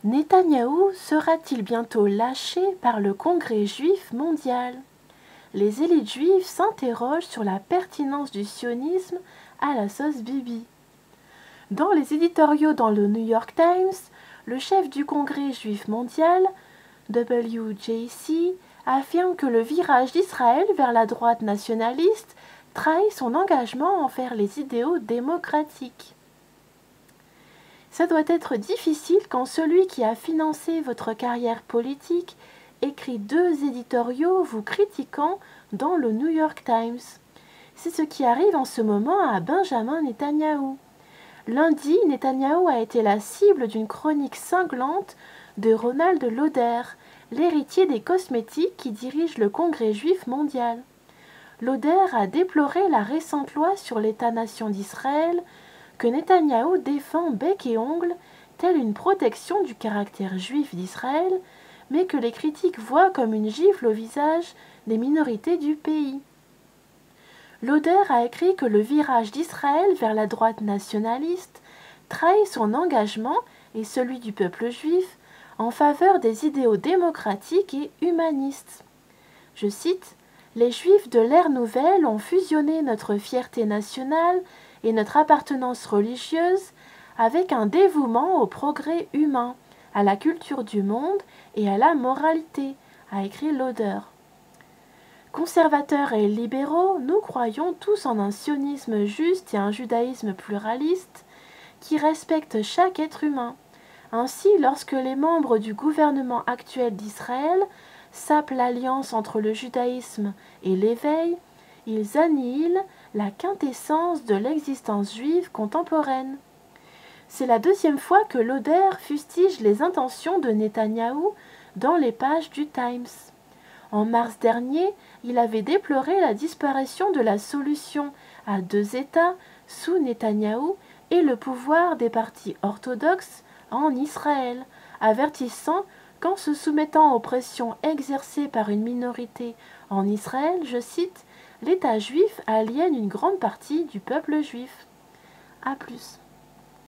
Netanyahou sera-t-il bientôt lâché par le Congrès juif mondial? Les élites juives s'interrogent sur la pertinence du sionisme à la sauce Bibi. Dans les éditoriaux dans le New York Times, le chef du Congrès juif mondial, WJC, affirme que le virage d'Israël vers la droite nationaliste trahit son engagement envers les idéaux démocratiques. Ça doit être difficile quand celui qui a financé votre carrière politique écrit 2 éditoriaux vous critiquant dans le New York Times. C'est ce qui arrive en ce moment à Benjamin Netanyahou. Lundi, Netanyahou a été la cible d'une chronique cinglante de Ronald Lauder, l'héritier des cosmétiques qui dirige le Congrès juif mondial. Lauder a déploré la récente loi sur l'État-nation d'Israël que Netanyahou défend bec et ongle, telle une protection du caractère juif d'Israël, mais que les critiques voient comme une gifle au visage des minorités du pays. Lauder a écrit que le virage d'Israël vers la droite nationaliste trahit son engagement et celui du peuple juif en faveur des idéaux démocratiques et humanistes. Je cite, « Les Juifs de l'ère nouvelle ont fusionné notre fierté nationale et notre appartenance religieuse avec un dévouement au progrès humain, à la culture du monde et à la moralité », a écrit Lauder. Conservateurs et libéraux, nous croyons tous en un sionisme juste et un judaïsme pluraliste qui respecte chaque être humain. Ainsi, lorsque les membres du gouvernement actuel d'Israël sapent l'alliance entre le judaïsme et l'éveil, ils annihilent la quintessence de l'existence juive contemporaine. C'est la 2e fois que Lauder fustige les intentions de Netanyahou dans les pages du Times. En mars dernier, il avait déploré la disparition de la solution à 2 États sous Netanyahou et le pouvoir des partis orthodoxes en Israël, avertissant qu'en se soumettant aux pressions exercées par une minorité en Israël, je cite, « l'État juif aliène une grande partie du peuple juif ». A plus.